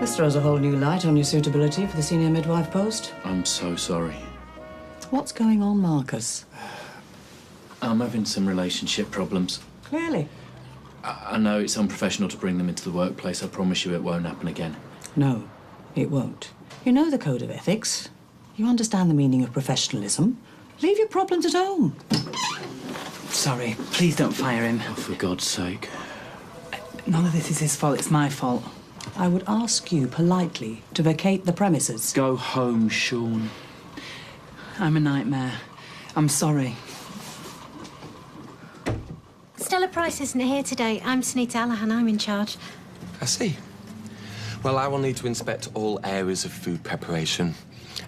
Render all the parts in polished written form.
This throws a whole new light on your suitability for the senior midwife post. I'm so sorry. What's going on, Marcus? I'm having some relationship problems. Clearly. I know it's unprofessional to bring them into the workplace. I promise you it won't happen again. No, it won't. You know the code of ethics. You understand the meaning of professionalism. Leave your problems at home. Sorry, please don't fire him. Oh, for God's sake. None of this is his fault, it's my fault. I would ask you politely to vacate the premises. Go home, Sean. I'm a nightmare. I'm sorry. Stella Price isn't here today. I'm Sunita Allahan. I'm in charge. I see. Well, I will need to inspect all areas of food preparation.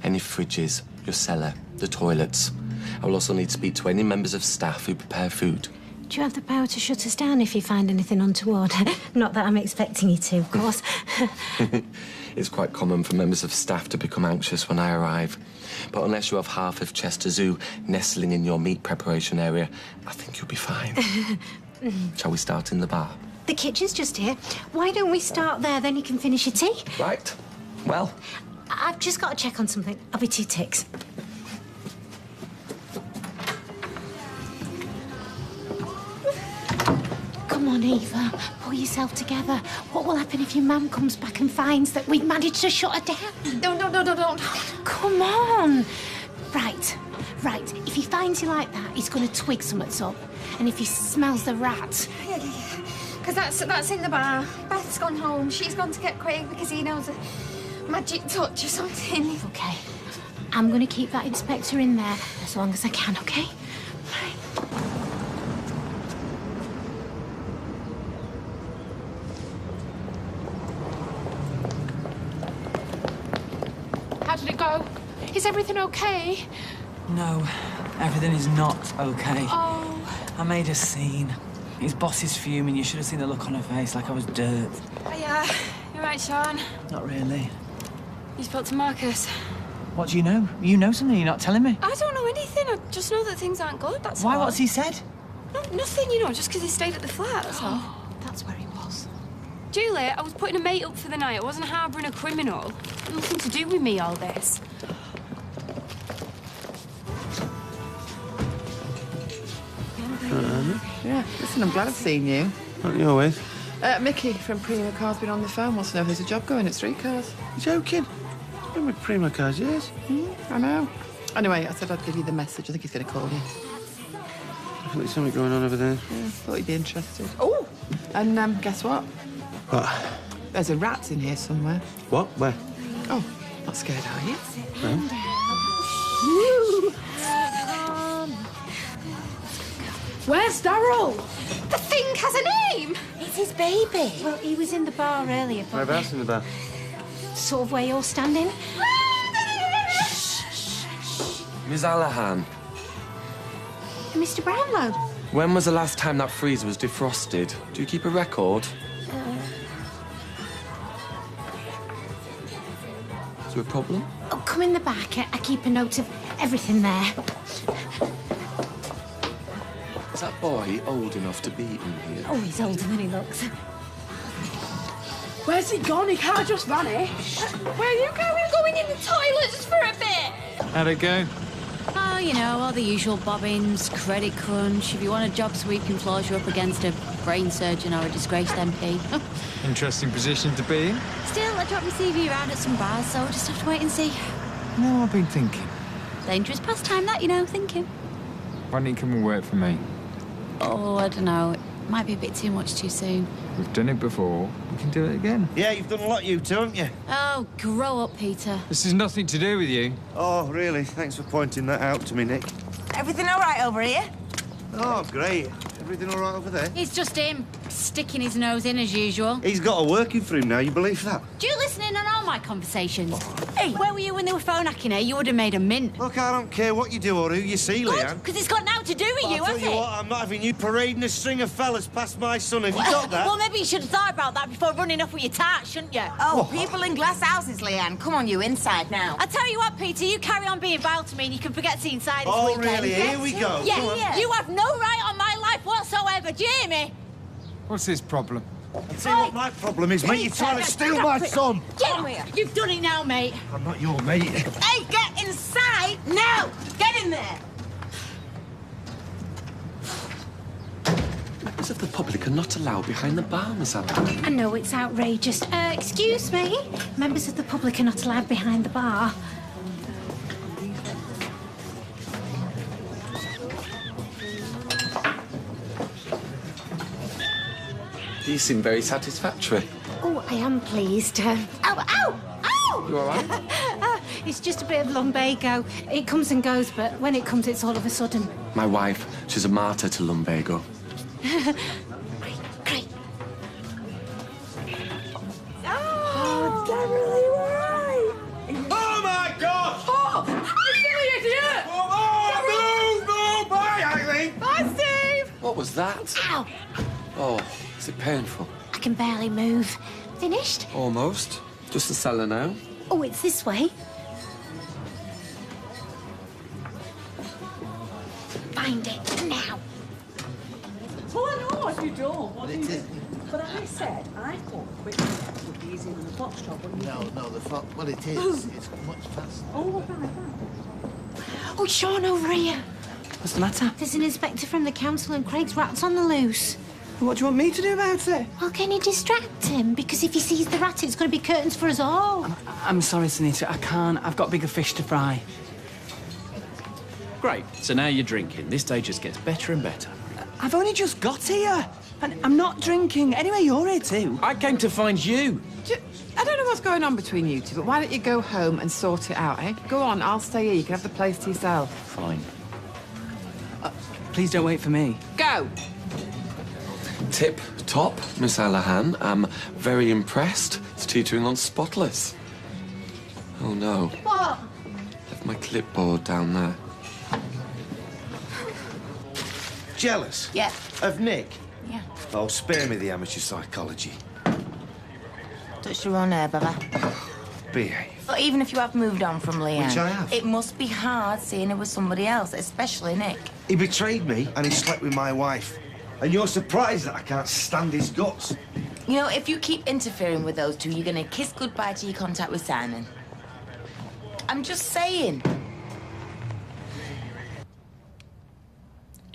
Any fridges, your cellar, the toilets. I will also need to speak to any members of staff who prepare food. Do you have the power to shut us down if you find anything untoward? Not that I'm expecting you to, of course. It's quite common for members of staff to become anxious when I arrive. But unless you have half of Chester Zoo nestling in your meat preparation area, I think you'll be fine. Shall we start in the bar? The kitchen's just here. Why don't we start there, then you can finish your tea? Right. Well, I've just got to check on something. I'll be 2 ticks. Come on, Eva. Pull yourself together. What will happen if your mum comes back and finds that we've managed to shut her down? No. Come on. Right. If he finds you like that, he's going to twig something's up. And if he smells the rat... Yeah. Because that's in the bar. Beth's gone home. She's gone to get Craig because he knows a magic touch or something. OK. I'm going to keep that inspector in there as long as I can, OK? Right. How did it go? Is everything OK? No, everything is not okay. Oh. I made a scene. His boss is fuming. You should have seen the look on her face, like I was dirt. Yeah, you're right, Sean. Not really. You spoke to Marcus. What do you know? You know something you're not telling me. I don't know anything. I just know that things aren't good, that's Why? all. What's he said? No, nothing, you know, just because he stayed at the flat, that's all. That's where he was. Julie, I was putting a mate up for the night. I wasn't harbouring a criminal. Nothing to do with me, all this. Yeah, listen, I'm glad I've seen you. What are you with? Mickey from Prima Car's been on the phone, wants to know if there's a job going at Street Cars. You're joking? I've been with Prima Cars years. I know. Anyway, I said I'd give you the message. I think he's going to call you. Definitely something going on over there. Yeah, thought you'd be interested. Oh, and guess what? What? There's a rat in here somewhere. What? Where? Oh, not scared, are you? No. Where's Darryl? The thing has a name! It's his baby. Well, he was in the bar earlier, but... Whereabouts in the bar? Sort of where you're standing. Ms. Allahan, Mr. Brownlow. when was the last time that freezer was defrosted? Do you keep a record? Is there a problem? Oh, come in the back. I keep a note of everything there. Is that boy old enough to be in here? Oh, he's older than he looks. Where's he gone? He can't just vanish. Where are you going? Going in the toilets for a bit. How'd it go? Oh, you know, all the usual bobbins, credit crunch. If you want a job sweeping floors, you're up against a brain surgeon or a disgraced MP. Interesting position to be in. Still, I drop my CV around at some bars, so we'll just have to wait and see. No, I've been thinking. Dangerous pastime, that, you know, thinking. Why don't you come and work for me? Oh, I don't know. It might be a bit too much too soon. We've done it before. We can do it again. Yeah, you've done a lot, you two, haven't you? Oh, grow up, Peter. This has nothing to do with you. Oh, really? Thanks for pointing that out to me, Nick. Everything all right over here? Oh, great. Everything all right over there? It's just him, sticking his nose in as usual. He's got a working for him now, you believe that? Do you listen in on all my conversations? Hey, where were you when they were phone hacking here? You would have made a mint. Look, I don't care what you do or who you see, Leanne. Because it's got nothing to do with But you, I'll tell has you it? what, I'm not having you parading a string of fellas past my son. Have you got that? Well, maybe you should have thought about that before running off with your tart, shouldn't you? Oh, people in glass houses, Leanne. Come on, you inside now. I tell you what, Peter, you carry on being vile to me and you can forget the inside this Oh, weekend. really? Here we go. Yeah, Come on. you have no right on my life whatsoever, do you hear me? What's his problem? I'll tell you what my problem is, mate. You're trying to steal my son. Get here. You've done it now, mate. I'm not your mate. Hey, get inside now! Get in there! Members of the public are not allowed behind the bar, Miss Allen. I know it's outrageous. Excuse me? Members of the public are not allowed behind the bar. You seem very satisfactory. Oh, I am pleased. Ow, ow, ow! You all right? It's just a bit of lumbago. It comes and goes, but when it comes, it's all of a sudden. My wife, she's a martyr to lumbago. Great. Oh, Deborah, you all right? Oh, my God! Oh, you silly idiot! Oh, move! Bye, Eileen! Bye, Steve! What was that? Ow! Oh, is it painful? I can barely move. Finished? Almost. Just the cellar now. Oh, it's this way. Find it now. Well, I know what you don't. What is it? But I said I thought quick steps would be easier than the foxtrot. No, well, it is. It's much faster. Oh, right. Oh, Sean, over here. What's the matter? There's an inspector from the council and Craig's rat's on the loose. What do you want me to do about it? Well, can you distract him? Because if he sees the rat, it's going to be curtains for us all. I'm sorry, Sunita. I can't. I've got bigger fish to fry. Great. So now you're drinking. This day just gets better and better. I've only just got here. And I'm not drinking. Anyway, you're here too. I came to find you. I don't know what's going on between you two, but why don't you go home and sort it out, eh? Go on, I'll stay here. You can have the place to yourself. Fine. Please don't wait for me. Go! Tip top, Miss Allahan. I'm very impressed. It's teetering on spotless. Oh, no. What? Left my clipboard down there. Jealous? Yeah. Of Nick? Yeah. Oh, spare me the amateur psychology. Touch your own hair, brother. Behave. But even if you have moved on from Leanne... Which I have. It must be hard seeing her with somebody else, especially Nick. He betrayed me and he slept with my wife. And you're surprised that I can't stand his guts. You know, if you keep interfering with those two, you're going to kiss goodbye to your contact with Simon. I'm just saying.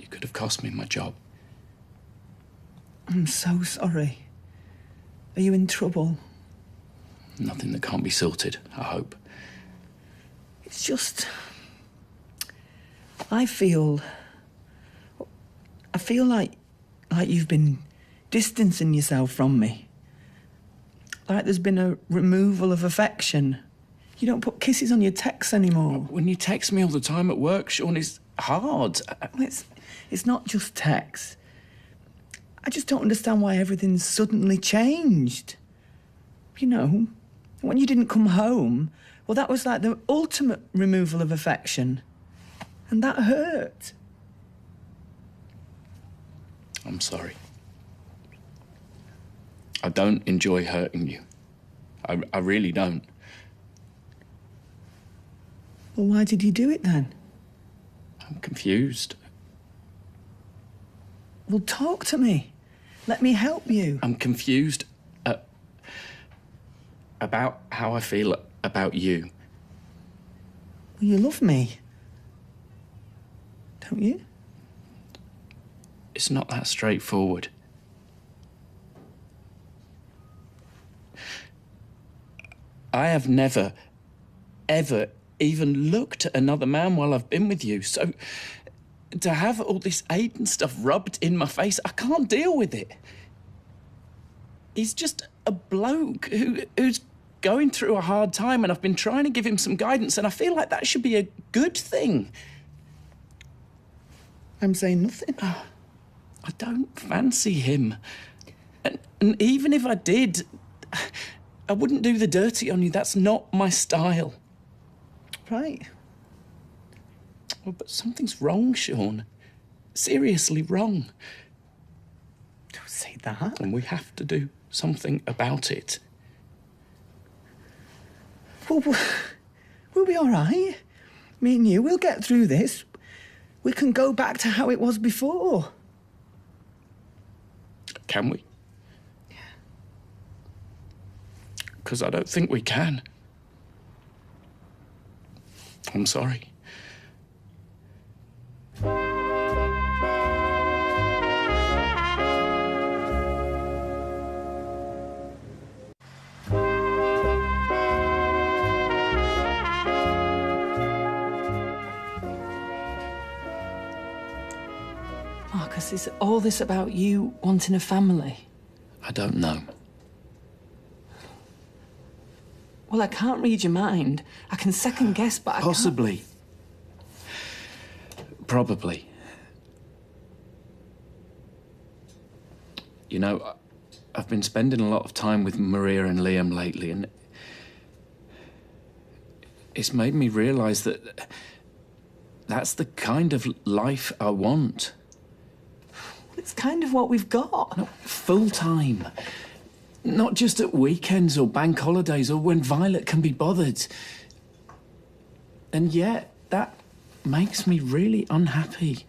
You could have cost me my job. I'm so sorry. Are you in trouble? Nothing that can't be sorted, I hope. It's just... I feel like you've been distancing yourself from me. Like there's been a removal of affection. You don't put kisses on your texts anymore. When you text me all the time at work, Sean, it's hard. Well, it's not just text. I just don't understand why everything's suddenly changed. You know, when you didn't come home, well, that was like the ultimate removal of affection. And that hurt. I'm sorry. I don't enjoy hurting you. I really don't. Well, why did you do it then? I'm confused. Well, talk to me. Let me help you. I'm confused about how I feel about you. Well, you love me. Don't you? It's not that straightforward. I have never, ever even looked at another man while I've been with you, so to have all this Aiden stuff rubbed in my face, I can't deal with it. He's just a bloke who's going through a hard time, and I've been trying to give him some guidance, and I feel like that should be a good thing. I'm saying nothing. I don't fancy him. And even if I did, I wouldn't do the dirty on you. That's not my style. Right. Well, but something's wrong, Sean. Seriously wrong. Don't say that. And we have to do something about it. Well, we'll be all right. Me and you, we'll get through this. We can go back to how it was before. Can we? because I don't think we can. I'm sorry. Marcus, is all this about you wanting a family? I don't know. Well, I can't read your mind. I can second guess, but I Possibly. Probably. You know, I've been spending a lot of time with Maria and Liam lately, and it's made me realise that that's the kind of life I want. It's kind of what we've got. No, full-time. Not just at weekends or bank holidays or when Violet can be bothered. And yet, that makes me really unhappy.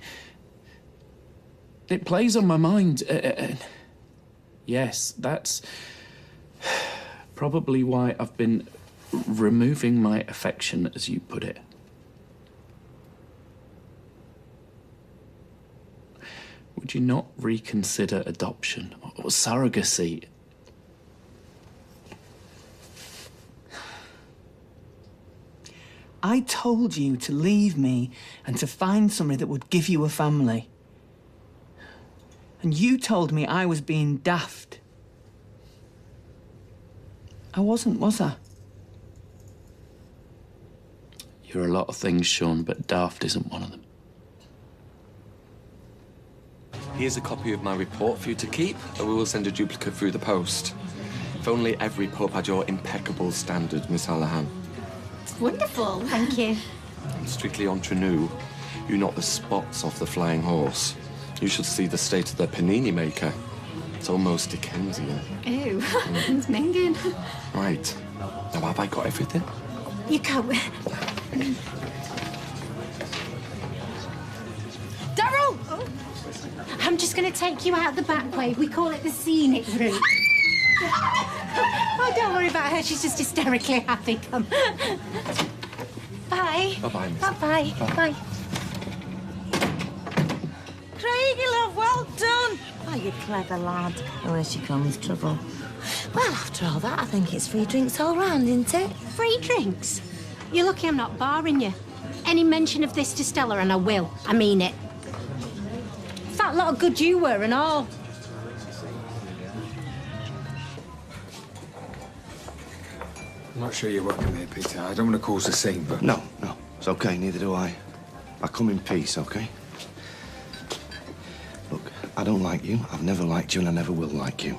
It plays on my mind. Yes, that's probably why I've been removing my affection, as you put it. Would you not reconsider adoption or surrogacy? I told you to leave me and to find somebody that would give you a family. And you told me I was being daft. I wasn't, was I? You're a lot of things, Sean, but daft isn't one of them. Here's a copy of my report for you to keep, and we will send a duplicate through the post. If only every pub had your impeccable standard, Miss Hallahan. Wonderful, thank you. Strictly entre nous, you knock the spots off the flying horse. You should see the state of the panini maker. It's almost Dickensian. Ew, it's minging. Right. Now, have I got everything? You go. Daryl! Oh. I'm just going to take you out the back way. We call it the scenic route. Oh, don't worry about her. She's just hysterically happy. Come. Bye. Bye-bye, Miss. Bye-bye. Bye. Craigie, love, well done. Oh, you clever lad. Oh, here she comes, trouble. Well, after all that, I think it's free drinks all round, isn't it? Free drinks? You're lucky I'm not barring you. Any mention of this to Stella and I will. I mean it. Fat lot of good you were and all. I'm not sure you're welcome here, Peter. I don't want to cause a scene, but... No, it's okay, neither do I. I come in peace, okay? Look, I don't like you, I've never liked you, and I never will like you.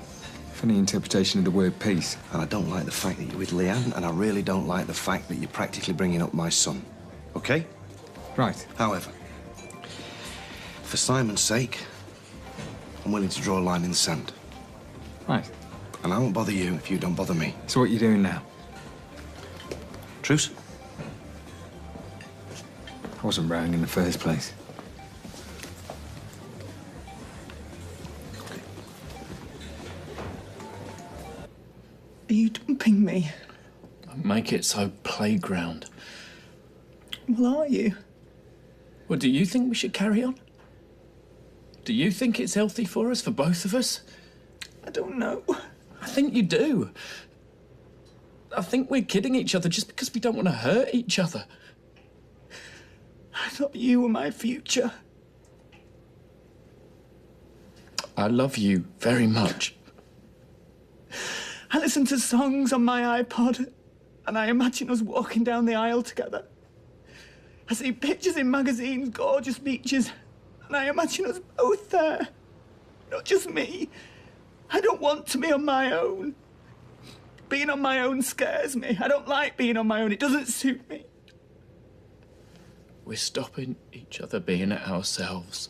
Funny interpretation of the word peace. And I don't like the fact that you're with Leanne, and I really don't like the fact that you're practically bringing up my son. Okay? Right. However, for Simon's sake, I'm willing to draw a line in the sand. Right. And I won't bother you if you don't bother me. So what are you doing now? Truce? I wasn't rowing in the first place. Are you dumping me? Make it so playground. Well, are you? Well, do you think we should carry on? Do you think it's healthy for us, for both of us? I don't know. I think you do. I think we're kidding each other just because we don't want to hurt each other. I thought you were my future. I love you very much. I listen to songs on my iPod, and I imagine us walking down the aisle together. I see pictures in magazines, gorgeous beaches, and I imagine us both there. Not just me. I don't want to be on my own. Being on my own scares me. I don't like being on my own. It doesn't suit me. We're stopping each other being ourselves.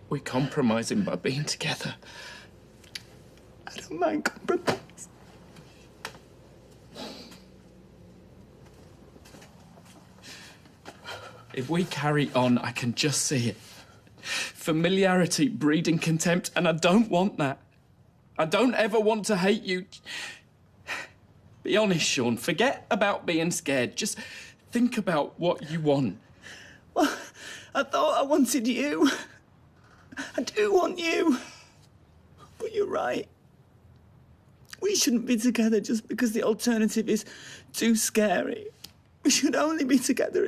We're compromising by being together. I don't mind compromise. If we carry on, I can just see it. Familiarity breeding contempt, and I don't want that. I don't ever want to hate you. Be honest, Sean. Forget about being scared. Just think about what you want. Well, I thought I wanted you. I do want you. But you're right. We shouldn't be together just because the alternative is too scary. We should only be together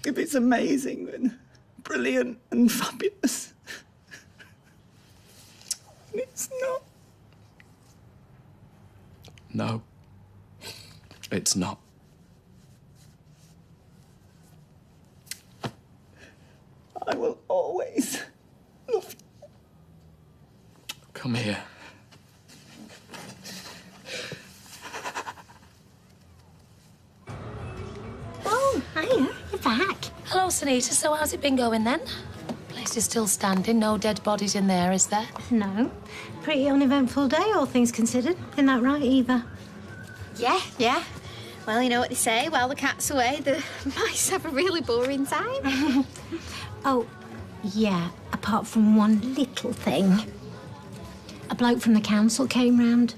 if it's amazing and brilliant and fabulous. And it's not. No, it's not. I will always love you. Come here. Oh, hiya, you're back. Hello, Sunita. So how's it been going then? Place is still standing, no dead bodies in there, is there? No. Pretty uneventful day, all things considered. Isn't that right, Eva? Yeah. Well, you know what they say, while the cat's away, the mice have a really boring time. Oh, yeah, apart from one little thing. A bloke from the council came round.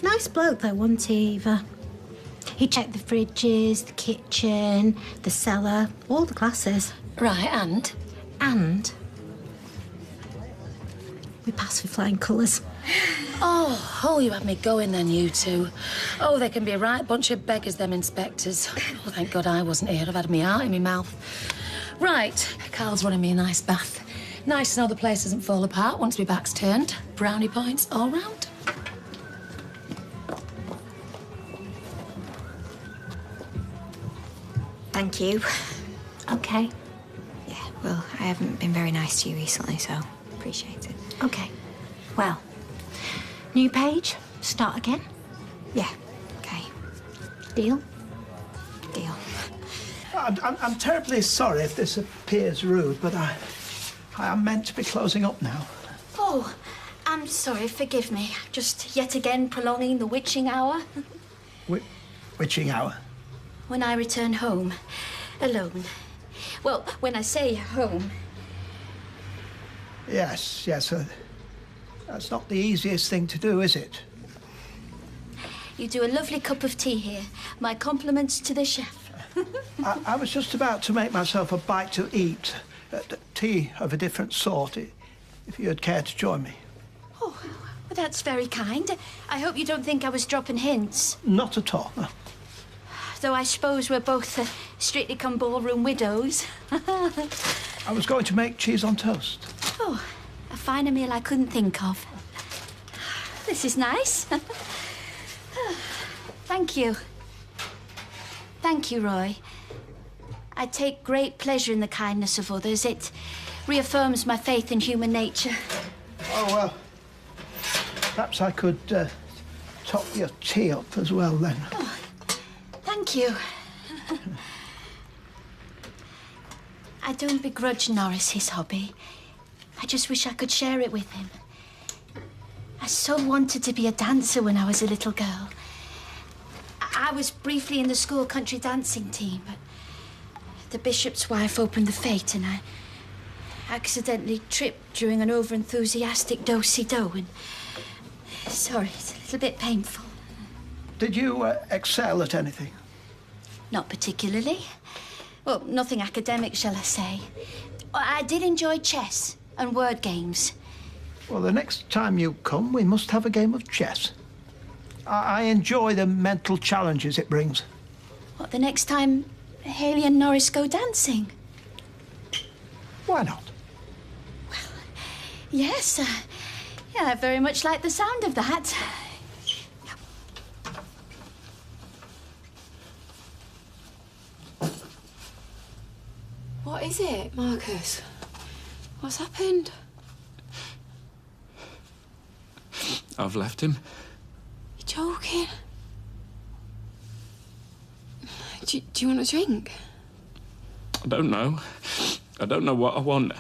Nice bloke, though, wasn't he, Eva? He checked the fridges, the kitchen, the cellar, all the glasses. Right, and? And we passed with flying colours. Oh, you had me going then, you two. Oh, they can be a right bunch of beggars, them inspectors. Oh, thank God I wasn't here. I've had me heart in my mouth. Right, Carl's running me a nice bath. Nice to know the place doesn't fall apart once my back's turned. Brownie points all round. Thank you. OK. Yeah, well, I haven't been very nice to you recently, so appreciate it. OK. Well, new page, start again. Yeah, OK. Deal? Deal. I'm terribly sorry if this appears rude, but I am meant to be closing up now. Oh, I'm sorry, forgive me. Just yet again prolonging the witching hour. Witching hour? When I return home, alone. Well, when I say home... Yes. That's not the easiest thing to do, is it? You do a lovely cup of tea here. My compliments to the chef. I was just about to make myself a bite to eat. Tea of a different sort, if you'd care to join me. Oh, well, that's very kind. I hope you don't think I was dropping hints. Not at all. Though I suppose we're both Strictly Come Ballroom widows. I was going to make cheese on toast. Oh, a finer meal I couldn't think of. This is nice. Thank you. Thank you, Roy. I take great pleasure in the kindness of others. It reaffirms my faith in human nature. Oh, well, perhaps I could top your tea up as well, then. Oh, thank you. I don't begrudge Norris his hobby. I just wish I could share it with him. I so wanted to be a dancer when I was a little girl. I was briefly in the school country dancing team, but the bishop's wife opened the fete and I accidentally tripped during an over-enthusiastic do-si-do and... Sorry, it's a little bit painful. Did you excel at anything? Not particularly. Well, nothing academic, shall I say. I did enjoy chess and word games. Well, the next time you come, we must have a game of chess. I enjoy the mental challenges it brings. What, the next time Haley and Norris go dancing? Why not? Well, yes. Yeah, I very much like the sound of that. What is it, Marcus? What's happened? I've left him. You're joking? Do you want a drink? I don't know. I don't know what I want.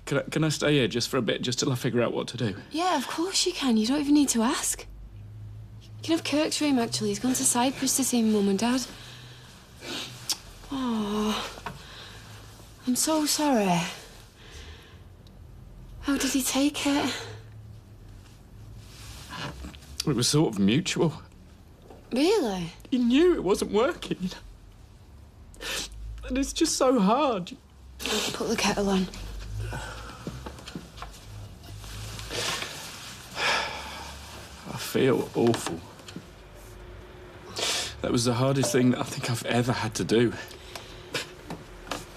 Can I stay here just for a bit, just till I figure out what to do? Yeah, of course you can. You don't even need to ask. You can have Kirk's room, actually. He's gone to Cyprus to see Mum and Dad. Oh, I'm so sorry. How did he take it? It was sort of mutual. Really? He knew it wasn't working, you know. And it's just so hard. Put the kettle on. I feel awful. That was the hardest thing that I think I've ever had to do.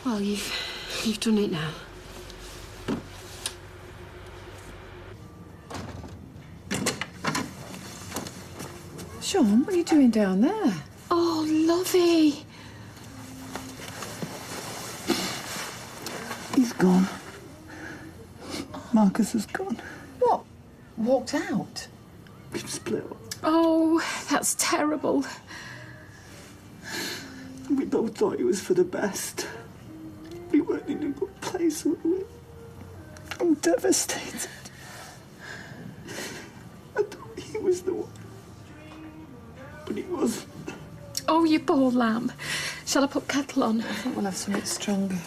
Well, you've done it now. Sean, what are you doing down there? Oh, lovey. He's gone. Marcus has gone. What? Walked out? We've split up. Oh, that's terrible. We both thought it was for the best. We weren't in a good place, were we? I'm devastated. I thought he was the one. But he wasn't. Oh, you poor lamb. Shall I put kettle on? I think we'll have something stronger.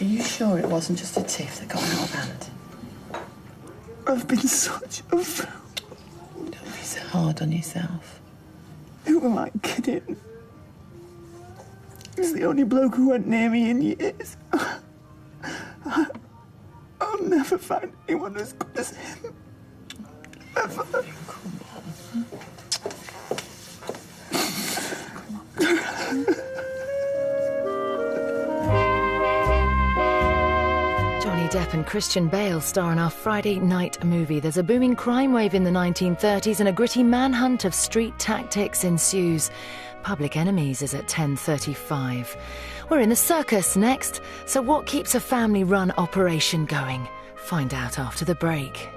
Are you sure it wasn't just a tiff that got out of hand? I've been such a fool. Don't be so hard on yourself. Who am I kidding? He's the only bloke who went near me in years. I'll never find anyone as good as him. Ever. Johnny Depp and Christian Bale star in our Friday night movie. There's a booming crime wave in the 1930s and a gritty manhunt of street tactics ensues. Public Enemies is at 10:35. We're in the circus next, so what keeps a family-run operation going? Find out after the break.